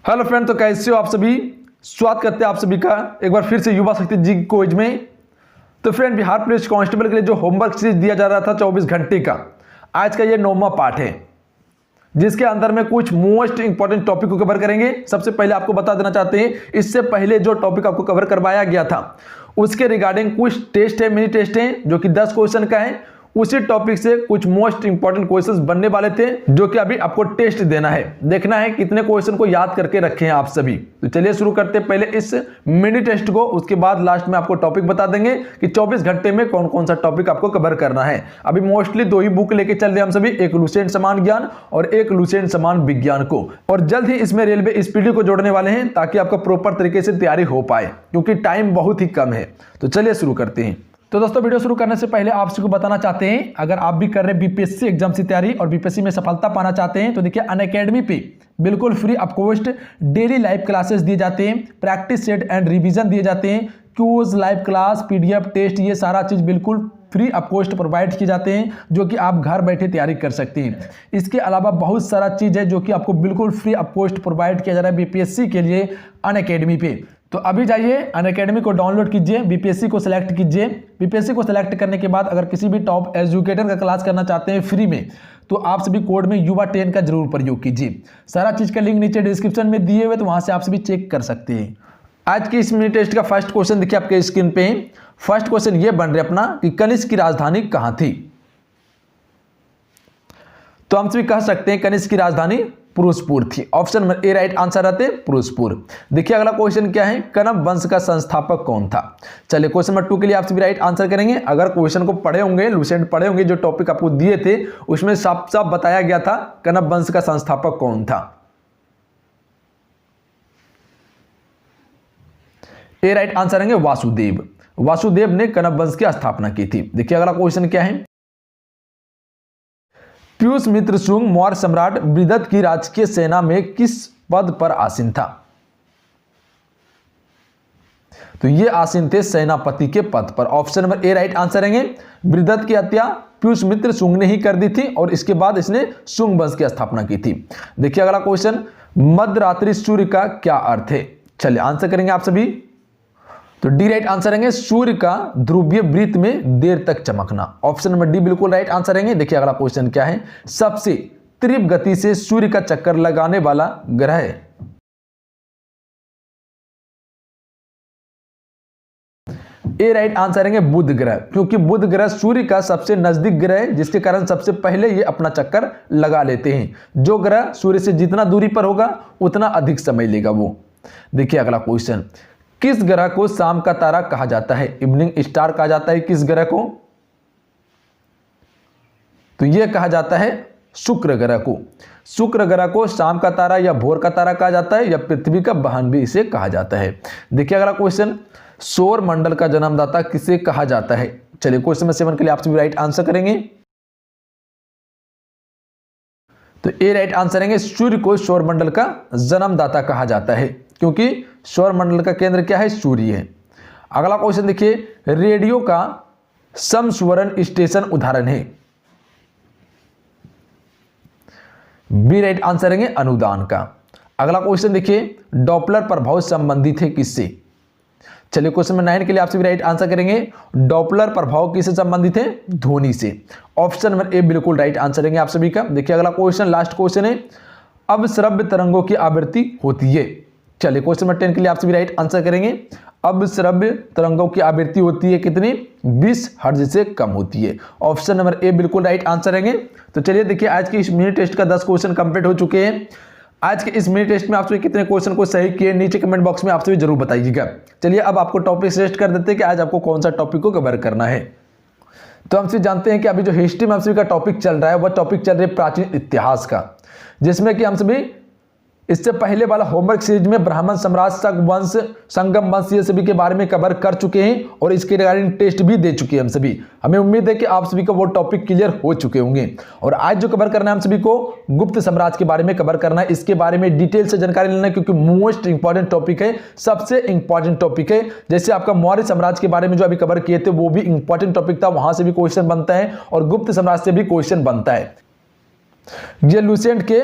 Hello friend, तो कैसे हो आप सभी। स्वागत करते हैं आप सभी का एक बार फिर से युवा शक्ति जी क्विज में। तो फ्रेंड, बिहार पुलिस कांस्टेबल के लिए जो होमवर्क सीरीज दिया जा रहा था 24 घंटे का, आज का ये 9वां पार्ट है, जिसके अंदर में कुछ मोस्ट इंपॉर्टेंट टॉपिक को कवर करेंगे। सबसे पहले आपको बता देना चाहते हैं, इससे पहले जो टॉपिक आपको कवर करवाया गया था उसके रिगार्डिंग कुछ टेस्ट है, मिनी टेस्ट है, जो कि 10 क्वेश्चन का है। उसी टॉपिक से कुछ मोस्ट इंपॉर्टेंट क्वेश्चंस बनने वाले थे, जो कि अभी आपको टेस्ट देना है। देखना है कितने क्वेश्चन को याद करके रखे हैं आप सभी। तो चलिए शुरू करते हैं पहले इस मिनी टेस्ट को, उसके बाद लास्ट में आपको टॉपिक बता देंगे कि 24 घंटे में कौन कौन सा टॉपिक आपको कवर करना है। अभी मोस्टली 2 ही बुक लेके चल रहे हैं हम सभी, एक लुसेंट समान ज्ञान और एक लुसेंट समान विज्ञान को, और जल्द ही इसमें रेलवे स्पीडी को जोड़ने वाले हैं ताकि आपका प्रॉपर तरीके से तैयारी हो पाए, क्योंकि टाइम बहुत ही कम है। तो चलिए शुरू करते हैं। तो दोस्तों, वीडियो शुरू करने से पहले आप सबको बताना चाहते हैं, अगर आप भी कर रहे हैं बीपीएससी एग्जाम की तैयारी और बीपीएससी में सफलता पाना चाहते हैं, तो देखिए अनअकैडमी पे बिल्कुल free of cost daily live classes दिए जाते हैं, प्रैक्टिस सेट एंड रिवीजन दिए जाते हैं, quiz, live class, PDF, test, ये सारा चीज बिल्कुल फ्री ऑफ कॉस्ट प्रोवाइड किए जाते हैं, जो कि आप घर बैठे तैयारी कर सकते हैं। इसके अलावा बहुत सारा चीज है जो कि आपको बिल्कुल फ्री ऑफ कॉस्ट प्रोवाइड किया जा रहा है बीपीएससी के लिए अनअकैडमी पे। तो अभी जाइए अनअकैडमी को डाउनलोड कीजिए, बीपीएससी को सिलेक्ट कीजिए। बीपीएससी को सिलेक्ट करने के बाद अगर किसी भी टॉप एजुकेटर का क्लास करना चाहते हैं फ्री में, तो आप सभी कोड में युवा 10 का जरूर प्रयोग कीजिए। सारा चीज का लिंक नीचे डिस्क्रिप्शन में दिए हुए, तो वहां से आप सभी चेक कर सकते हैं। आज की इस मिनी टेस्ट का फर्स्ट क्वेश्चन देखिए आपके स्क्रीन पे। फर्स्ट क्वेश्चन ये बन रहा है अपना कि कनिष्क की राजधानी कहां थी। तो हम सभी कह सकते हैं कनिष्क की राजधानी पुरुषपुर थी। Option number A right answer रहते पुरुषपुर। देखिए अगला क्वेश्चन क्या है, कनब वंश का संस्थापक कौन था। चलिए क्वेश्चन नंबर 2 के लिए आप सभी राइट आंसर करेंगे। अगर क्वेश्चन को पढ़े होंगे, लुसेंट पढ़े होंगे, जो टॉपिक आपको दिए थे उसमें साफ साफ बताया गया था कनब वंश का संस्थापक कौन था। ए राइट आंसर रहेंगे वासुदेव। वासुदेव ने कनब वंश की स्थापना की थी। देखिए अगला क्वेश्चन क्या है, पीयूष मित्र शुंग मौर्य सम्राट बृहद्रथ की राजकीय सेना में किस पद पर आसीन था। तो ये आसीन थे सेनापति के पद पर। Option number A right answer रहेंगे। बृहद्रथ की हत्या पीयूष मित्र शुंग ने ही कर दी थी और इसके बाद इसने शुंग वंश की स्थापना की थी। देखिए अगला क्वेश्चन, मध्यरात्रि सूर्य का क्या अर्थ है। चलिए आंसर करेंगे आप सभी। तो डी राइट आंसर रहेंगे, सूर्य का ध्रुवीय वृत्त में देर तक चमकना। ऑप्शन नंबर डी बिल्कुल राइट आंसर रहेंगे। देखिए अगला क्वेश्चन क्या है, सबसे तीव्र गति से सूर्य का चक्कर लगाने वाला ग्रह है। ए राइट आंसर रहेंगे बुध ग्रह, क्योंकि बुध ग्रह सूर्य का सबसे नजदीक ग्रह है, जिसके कारण सबसे पहले ये अपना चक्कर लगा लेते हैं। जो ग्रह सूर्य से जितना दूरी पर होगा उतना अधिक समय लेगा वो। देखिए अगला क्वेश्चन, किस ग्रह को शाम का तारा कहा जाता है। इवनिंग स्टार कहा जाता है किस ग्रह को। तो यह कहा जाता है शुक्र ग्रह को। शुक्र ग्रह को शाम का तारा या भोर का तारा कहा जाता है, या पृथ्वी का वाहन भी इसे कहा जाता है। देखिए अगला क्वेश्चन, सौर मंडल का जन्मदाता किसे कहा जाता है। चलिए क्वेश्चन नंबर 7 के लिए आप सभी राइट आंसर करेंगे। तो ए राइट आंसर रहेंगे, सूर्य को सौर मंडल का जन्मदाता कहा जाता है, क्योंकि सौर मंडल का केंद्र क्या है, सूर्य है। अगला क्वेश्चन देखिए, रेडियो का समस्वरण स्टेशन उदाहरण है। बी राइट आंसर रहेंगे अनुदान का। अगला क्वेश्चन देखिए, डॉपलर प्रभाव संबंधित है किससे। चलिए क्वेश्चन नंबर 9 के लिए आप सभी राइट आंसर करेंगे। डॉपलर प्रभाव किससे संबंधित है, ध्वनि से। ऑप्शन नंबर ए बिल्कुल राइट आंसर रहेंगे आप सभी का। देखिए अगला क्वेश्चन, लास्ट क्वेश्चन है, अब श्रव्य तरंगों की आवृत्ति होती है। चलिए क्वेश्चन नंबर 10 के लिए आप सभी राइट आंसर करेंगे। अब श्रव्य तरंगों की आवृत्ति होती है कितनी, 20 हर्ट्ज से कम होती है। ऑप्शन नंबर ए बिल्कुल राइट आंसर रहेंगे। तो चलिए देखिए आज के इस मिनी टेस्ट का 10 क्वेश्चन कंप्लीट हो चुके हैं। आज के इस मिनी टेस्ट में आप सभी कितने क्वेश्चन को सही किए, नीचे कमेंट बॉक्स में आप सभी जरूर बताइएगा। चलिए अब आपको टॉपिक सजेस्ट कर देते हैं कि आज आपको कौन सा टॉपिक को कवर करना है। तो हम सभी जानते हैं कि अभी जो हिस्ट्री में आप सभी का टॉपिक चल रहा है, वह टॉपिक चल रहा है प्राचीन इतिहास का, जिसमें कि हम सभी इससे पहले वाला होमवर्क सीरीज में ब्राह्मण साम्राज्य, शक वंश, संगम वंश, ये सभी के बारे में कवर कर चुके हैं और इसके रिगार्डिंग टेस्ट भी दे चुके हैं हम सभी। हमें उम्मीद है कि आप सभी का वो टॉपिक क्लियर हो चुके होंगे। और आज जो कवर करना है हम सभी को गुप्त साम्राज्य के बारे में कवर करना है। इसके बारे में डिटेल से जानकारी लेना है, क्योंकि मोस्ट इंपॉर्टेंट टॉपिक है, सबसे इंपॉर्टेंट टॉपिक है। जैसे आपका मौर्य साम्राज्य के बारे में जो अभी कवर किए थे वो भी इंपॉर्टेंट टॉपिक था, वहां से भी क्वेश्चन बनता है और गुप्त साम्राज्य से भी क्वेश्चन बनता है। ये लुसेंट के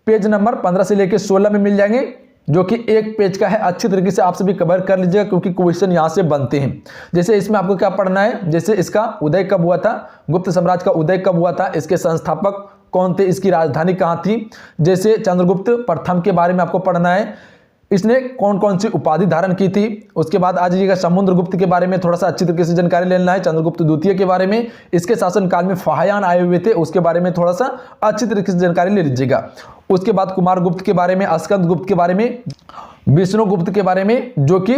पेज नंबर 15 से लेकर 16 में मिल जाएंगे। जो कि एक पेज का है, अच्छी तरीके से आप सभी कवर कर लीजिएगा क्योंकि क्वेश्चन यहां से बनते हैं। जैसे इसमें आपको क्या पढ़ना है, जैसे इसका उदय कब हुआ था, गुप्त साम्राज्य का उदय कब हुआ था, इसके संस्थापक कौन थे, इसकी राजधानी कहां थी, जैसे चंद्रगुप्त प्रथम के बारे में आपको पढ़ना है, इसने कौन कौन सी उपाधि धारण की थी। उसके बाद आ जाइएगा समुद्रगुप्त के बारे में थोड़ा सा अच्छी तरीके से जानकारी लेना है, चंद्रगुप्त द्वितीय के बारे में, इसके शासनकाल में फाहयान आए हुए थे उसके बारे में थोड़ा सा अच्छी तरीके से जानकारी ले लीजिएगा। उसके बाद कुमारगुप्त के बारे में, स्कंद गुप्त के बारे में, विष्णुगुप्त के बारे में, जो कि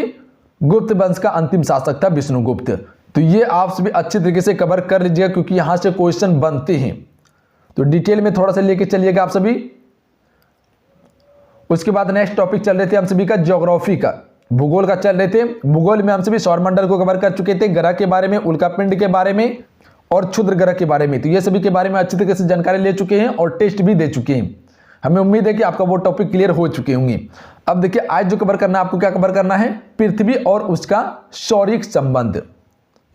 गुप्त वंश का अंतिम शासक था विष्णुगुप्त। तो ये आप सभी अच्छी तरीके से कवर कर लीजिएगा क्योंकि यहां से क्वेश्चन बनते हैं, तो डिटेल में थोड़ा सा लेके चलिएगा आप सभी। उसके बाद नेक्स्ट टॉपिक चल रहे थे हम सभी का ज्योग्राफी का, भूगोल का चल रहे थे। भूगोल में हम सभी सौरमंडल को कवर कर चुके थे, ग्रह के बारे में, उल्कापिंड के बारे में और क्षुद्र ग्रह के बारे में। तो ये सभी के बारे में अच्छी तरीके से जानकारी ले चुके हैं और टेस्ट भी दे चुके हैं। हमें उम्मीद है कि आपका वो टॉपिक क्लियर हो चुके होंगे। अब देखिए आज जो कवर करना है, आपको क्या कवर करना है, पृथ्वी और उसका सौरिक संबंध।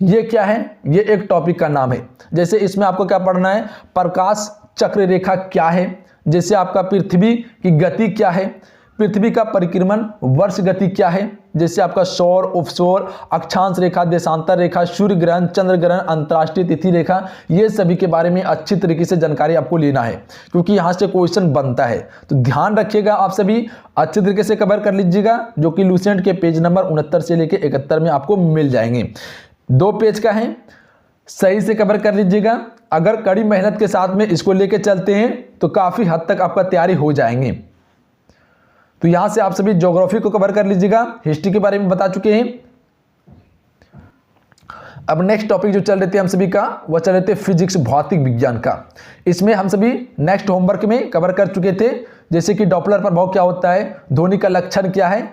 ये क्या है, ये एक टॉपिक का नाम है। जैसे इसमें आपको क्या पढ़ना है, प्रकाश चक्र रेखा क्या है, जैसे आपका पृथ्वी की गति क्या है, पृथ्वी का परिक्रमण वर्ष गति क्या है, जैसे आपका सौर, उपसौर, अक्षांश रेखा, देशांतर रेखा, सूर्य ग्रहण, चंद्र ग्रहण, अंतर्राष्ट्रीय तिथि रेखा, ये सभी के बारे में अच्छी तरीके से जानकारी आपको लेना है क्योंकि यहां से क्वेश्चन बनता है। तो ध्यान रखिएगा, आप सभी अच्छे तरीके से कवर कर लीजिएगा, जो कि लूसेंट के पेज नंबर 69 से लेकर 71 में आपको मिल जाएंगे। 2 पेज का है, सही से कवर कर लीजिएगा। अगर कड़ी मेहनत के साथ में इसको लेके चलते हैं तो काफी हद तक आपका तैयारी हो जाएंगे। तो यहां से आप सभी ज्योग्राफी को कवर कर लीजिएगा, हिस्ट्री के बारे में बता चुके हैं। अब नेक्स्ट टॉपिक जो चल रहे थे हम सभी का, वह चल रहे थे फिजिक्स, भौतिक विज्ञान का। इसमें हम सभी नेक्स्ट होमवर्क में कवर कर चुके थे, जैसे कि डॉपलर प्रभाव क्या होता है, ध्वनि का लक्षण क्या है,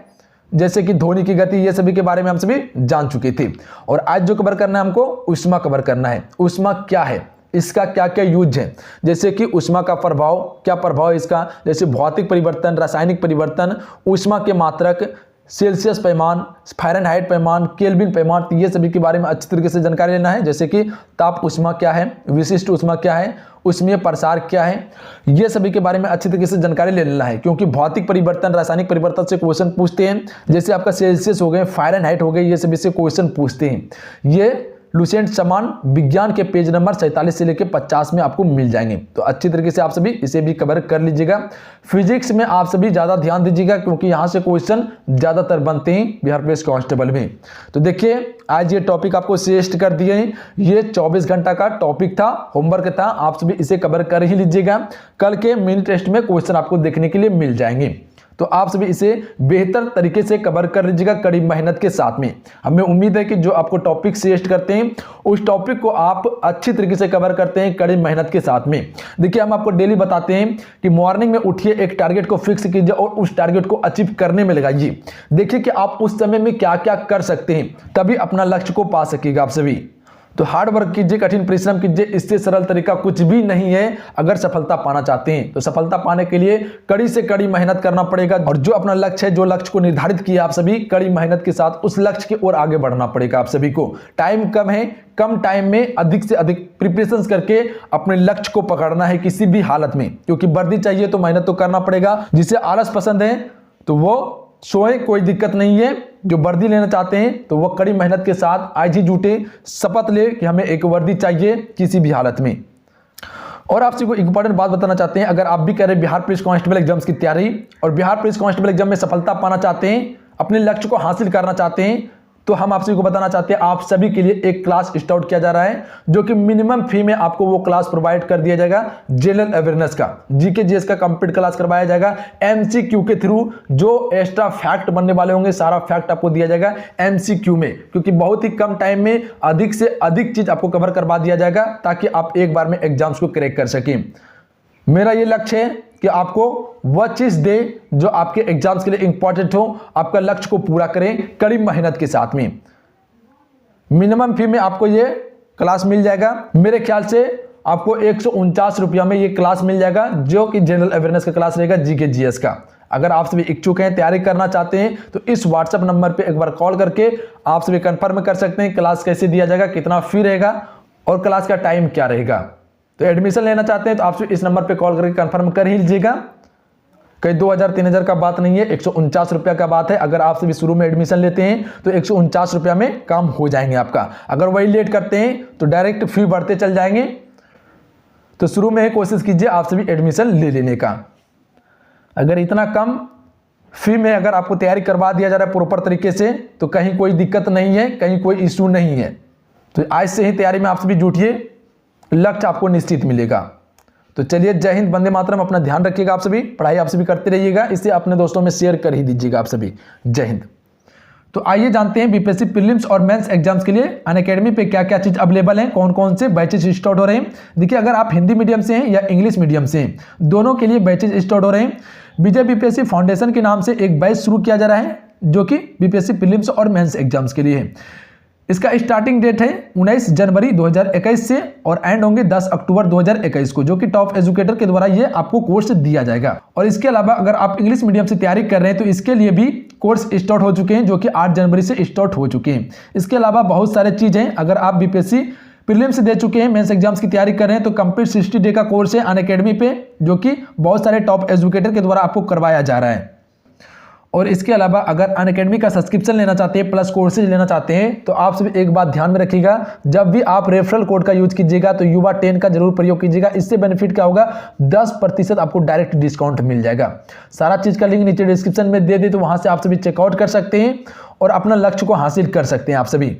जैसे कि ध्वनि की गति, ये सभी के बारे में हम सभी जान चुके थे। और आज जो कवर करना है हमको, ऊष्मा कवर करना है। ऊष्मा क्या है, इसका क्या क्या यूज है, जैसे कि ऊष्मा का प्रभाव, क्या प्रभाव है इसका, जैसे भौतिक परिवर्तन, रासायनिक परिवर्तन, ऊष्मा के मात्रक, सेल्सियस पैमान, फ़ारेनहाइट पैमान, केल्विन पैमान, तो ये सभी के बारे में अच्छी तरीके से जानकारी लेना है। जैसे कि ताप ऊष्मा क्या है, विशिष्ट ऊष्मा क्या है, ऊष्मीय प्रसार क्या है, ये सभी के बारे में अच्छी तरीके से जानकारी ले लेना है क्योंकि भौतिक परिवर्तन, रासायनिक परिवर्तन से क्वेश्चन पूछते हैं। जैसे आपका सेल्सियस हो गए, फ़ारेनहाइट हो गए, ये सभी से क्वेश्चन पूछते हैं। ये लूसेंट समान विज्ञान के पेज नंबर 47 से लेकर 50 में आपको मिल जाएंगे। तो अच्छी तरीके से आप सभी इसे भी कवर कर लीजिएगा। फिजिक्स में आप सभी ज्यादा ध्यान दीजिएगा क्योंकि यहां से क्वेश्चन ज्यादातर बनते हैं बिहार पुलिस कांस्टेबल में। तो देखिए आज ये टॉपिक आपको सजेस्ट कर दिए हैं, ये 24 घंटा का टॉपिक था, होमवर्क था, आप सभी इसे कवर कर ही लीजिएगा। कल के मिनी टेस्ट में क्वेश्चन आपको देखने के लिए मिल जाएंगे, तो आप सभी इसे बेहतर तरीके से कवर कर लीजिएगा कड़ी मेहनत के साथ में। हमें उम्मीद है कि जो आपको टॉपिक सजेस्ट करते हैं उस टॉपिक को आप अच्छी तरीके से कवर करते हैं कड़ी मेहनत के साथ में। देखिए हम आपको डेली बताते हैं कि मॉर्निंग में उठिए, एक टारगेट को फिक्स कीजिए और उस टारगेट को अचीव करने में लगाइए। देखिए कि आप उस समय में क्या क्या कर सकते हैं, तभी अपना लक्ष्य को पा सकेगा आप सभी। तो हार्ड वर्क कीजिए, कठिन परिश्रम कीजिए, इससे सरल तरीका कुछ भी नहीं है। अगर सफलता पाना चाहते हैं तो सफलता पाने के लिए कड़ी से कड़ी मेहनत करना पड़ेगा और जो अपना लक्ष्य है, जो लक्ष्य को निर्धारित किया आप सभी, कड़ी मेहनत के साथ उस लक्ष्य की ओर आगे बढ़ना पड़ेगा आप सभी को। टाइम कम है, कम टाइम में अधिक से अधिक प्रिपरेशन करके अपने लक्ष्य को पकड़ना है किसी भी हालत में, क्योंकि वर्दी चाहिए तो मेहनत तो करना पड़ेगा। जिसे आलस पसंद है तो वो सोए, कोई दिक्कत नहीं है। जो वर्दी लेना चाहते हैं तो वो कड़ी मेहनत के साथ आज ही जुटे, शपथ ले कि हमें एक वर्दी चाहिए किसी भी हालत में। और आपसे कोई इंपॉर्टेंट बात बताना चाहते हैं, अगर आप भी कह रहे हैं बिहार पुलिस कांस्टेबल एग्जाम्स की तैयारी और बिहार पुलिस कांस्टेबल एग्जाम में सफलता पाना चाहते हैं, अपने लक्ष्य को हासिल करना चाहते हैं, तो हम आप सभी को बताना चाहते हैं आप सभी के लिए एक क्लास स्टार्ट किया जा रहा है, जो कि मिनिमम फी में आपको वो क्लास प्रोवाइड कर दिया जाएगा। जनरल अवेयरनेस का, जीके जीएस का कंप्लीट क्लास करवाया जाएगा एमसीक्यू के थ्रू। जो एक्स्ट्रा फैक्ट बनने वाले होंगे सारा फैक्ट आपको दिया जाएगा एमसीक्यू में, क्योंकि बहुत ही कम टाइम में अधिक से अधिक चीज आपको कवर करवा दिया जाएगा ताकि आप एक बार में एग्जाम्स को क्रैक कर सकें। मेरा ये लक्ष्य है कि आपको वह चीज दे जो आपके एग्जाम्स के लिए इंपॉर्टेंट हो, आपका लक्ष्य को पूरा करें कड़ी मेहनत के साथ में। मिनिमम फी में आपको ये क्लास मिल जाएगा। मेरे ख्याल से आपको 149 रुपया में ये क्लास मिल जाएगा, जो कि जनरल अवेयरनेस का क्लास रहेगा, जीके जीएस का। अगर आप सभी इच्छुक हैं, तैयारी करना चाहते हैं, तो इस व्हाट्सएप नंबर पे एक बार कॉल करके आप सभी कंफर्म कर सकते हैं क्लास कैसे दिया जाएगा, कितना फी रहेगा और क्लास का टाइम क्या रहेगा। तो एडमिशन लेना चाहते हैं तो आप इस नंबर पे कॉल करके कंफर्म कर ही लीजिएगा। कहीं 2000-3000 का बात नहीं है, 149 रुपया का बात है। अगर आप सभी शुरू में एडमिशन लेते हैं तो 149 रुपया में काम हो जाएंगे आपका। अगर वही लेट करते हैं तो डायरेक्ट फी बढ़ते चल जाएंगे। तो शुरू में कोशिश कीजिए आप सभी एडमिशन ले लेने का। अगर इतना कम फी में अगर आपको तैयारी करवा दिया जा रहा है प्रॉपर तरीके से तो कहीं कोई दिक्कत नहीं है, कहीं कोई इशू नहीं है। तो आज से ही तैयारी में आप सभी जुटिए, लक्ष्य आपको निश्चित मिलेगा। तो चलिए, जय हिंद, वंदे मातरम। अपना ध्यान रखिएगा, आप सभी पढ़ाई आप सभी करते रहिएगा, इसे अपने दोस्तों में शेयर कर ही दीजिएगा आप सभी। जय हिंद। तो आइए जानते हैं बीपीएससी प्रीलिम्स और मेंस एग्जाम्स के लिए अनअकैडमी पे क्या क्या चीज अवेलेबल है, कौन कौन से बैचेस स्टार्ट हो रहे हैं। देखिए, अगर आप हिंदी मीडियम से हैं या इंग्लिश मीडियम से हैं, दोनों के लिए बैचेस स्टार्ट हो रहे हैं। विजय बीपीएससी फाउंडेशन के नाम से एक बैच शुरू किया जा रहा है जो कि बीपीएससी प्रीलिम्स और मेंस एग्जाम्स के लिए है। इसका स्टार्टिंग डेट है 19 जनवरी 2021 से और एंड होंगे 10 अक्टूबर 2021 को, जो कि टॉप एजुकेटर के द्वारा ये आपको कोर्स दिया जाएगा। और इसके अलावा अगर आप इंग्लिश मीडियम से तैयारी कर रहे हैं तो इसके लिए भी कोर्स स्टार्ट हो चुके हैं, जो कि 8 जनवरी से स्टार्ट हो चुके हैं। इसके अलावा बहुत सारे चीज़ हैं। अगर आप बीपीएससी प्रीलिम्स दे चुके हैं, मेंस एग्जाम्स की तैयारी कर रहे हैं तो कंप्लीट 60 डे का कोर्स है अनअकैडमी पे, जो कि बहुत सारे टॉप एजुकेटर के द्वारा आपको करवाया जा रहा है। और इसके अलावा अगर अनअकैडमी का सब्सक्रिप्शन लेना चाहते हैं, प्लस कोर्सेज लेना चाहते हैं, तो आप सभी एक बात ध्यान में रखिएगा, जब भी आप रेफरल कोड का यूज कीजिएगा तो युवा 10 का जरूर प्रयोग कीजिएगा। इससे बेनिफिट क्या होगा, 10% आपको डायरेक्ट डिस्काउंट मिल जाएगा। सारा चीज़ का लिंक नीचे डिस्क्रिप्शन में दे दी, तो वहां से आप सभी चेकआउट कर सकते हैं और अपना लक्ष्य को हासिल कर सकते हैं आप सभी।